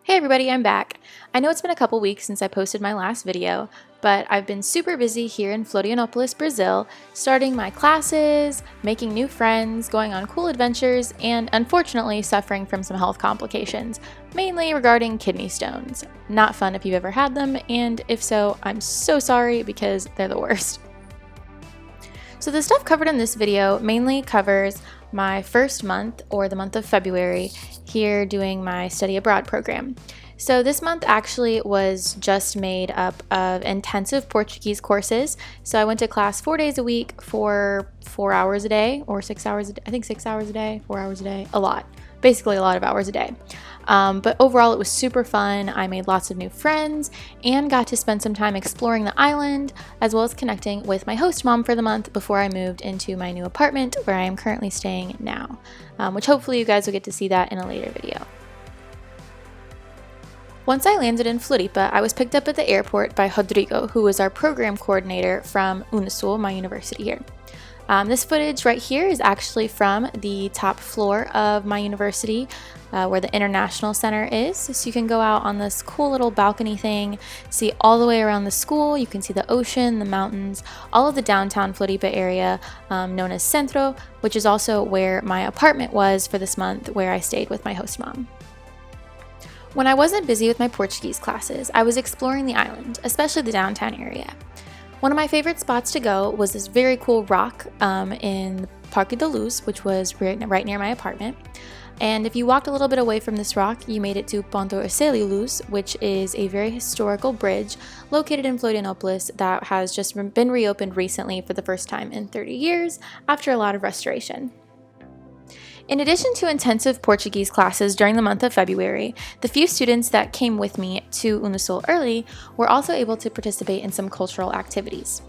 Hey everybody, I'm back. I know it's been a couple weeks since I posted my last video, but I've been super busy here in Florianópolis, Brazil, starting my classes, making new friends, going on cool adventures, and unfortunately suffering from some health complications, mainly regarding kidney stones. Not fun if you've ever had them, and if so, I'm so sorry because they're the worst. So the stuff covered in this video mainly covers my first month, or the month of February, here doing my study abroad program. So this month actually was just made up of intensive Portuguese courses. So I went to class 4 days a week for 4 hours a day, or 6 hours a day, I think 6 hours a day, 4 hours a day, basically a lot of hours a day. But overall it was super fun. I made lots of new friends and got to spend some time exploring the island, as well as connecting with my host mom for the month before I moved into my new apartment where I am currently staying now, which hopefully you guys will get to see that in a later video. Once I landed in Floripa, I was picked up at the airport by Rodrigo, who was our program coordinator from Unisul, my university here. This footage right here is actually from the top floor of my university, where the International Center is. So you can go out on this cool little balcony thing, see all the way around the school. You can see the ocean, the mountains, all of the downtown Floripa area, known as Centro, which is also where my apartment was for this month, where I stayed with my host mom. When I wasn't busy with my Portuguese classes, I was exploring the island, especially the downtown area. One of my favorite spots to go was this very cool rock in Parque da Luz, which was right near my apartment. And if you walked a little bit away from this rock, you made it to Ponto Ercílio Luz, which is a very historical bridge located in Florianópolis that has just been reopened recently for the first time in 30 years after a lot of restoration. In addition to intensive Portuguese classes during the month of February, the few students that came with me to Unisul early were also able to participate in some cultural activities.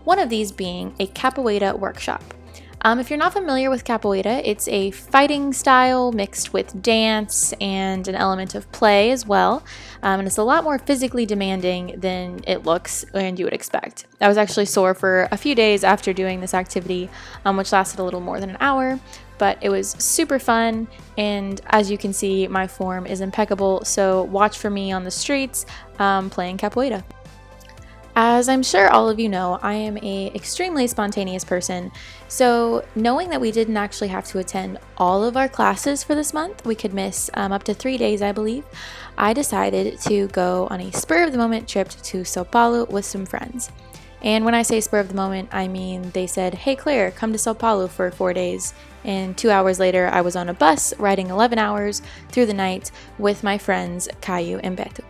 One of these being a capoeira workshop. If you're not familiar with capoeira, it's a fighting style mixed with dance and an element of play as well, and it's a lot more physically demanding than it looks and you would expect. I was actually sore for a few days after doing this activity, which lasted a little more than an hour, but it was super fun, and as you can see, my form is impeccable, so watch for me on the streets playing capoeira. As I'm sure all of you know, I am an extremely spontaneous person, so knowing that we didn't actually have to attend all of our classes for this month, we could miss up to 3 days, I believe, I decided to go on a spur-of-the-moment trip to Sao Paulo with some friends. And when I say spur of the moment, I mean they said, "Hey Claire, come to Sao Paulo for 4 days." And 2 hours later, I was on a bus riding 11 hours through the night with my friends Caio and Beto.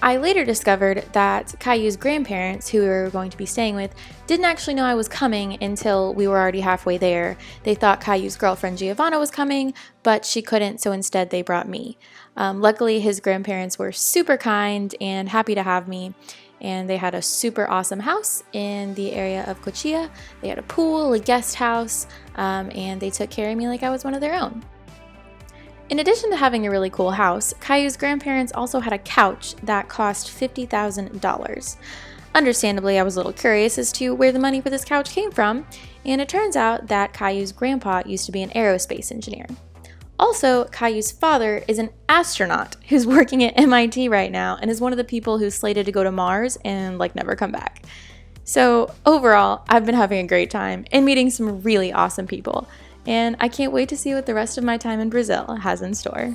I later discovered that Caio's grandparents, who we were going to be staying with, didn't actually know I was coming until we were already halfway there. They thought Caio's girlfriend Giovanna was coming, but she couldn't, so instead they brought me. Luckily, his grandparents were super kind and happy to have me, and they had a super awesome house in the area of Cotia. They had a pool, a guest house, and they took care of me like I was one of their own. In addition to having a really cool house, Caio's grandparents also had a couch that cost $50,000. Understandably, I was a little curious as to where the money for this couch came from, and it turns out that Caio's grandpa used to be an aerospace engineer. Also, Caio's father is an astronaut who's working at MIT right now and is one of the people who's slated to go to Mars and never come back. So overall, I've been having a great time and meeting some really awesome people. And I can't wait to see what the rest of my time in Brazil has in store.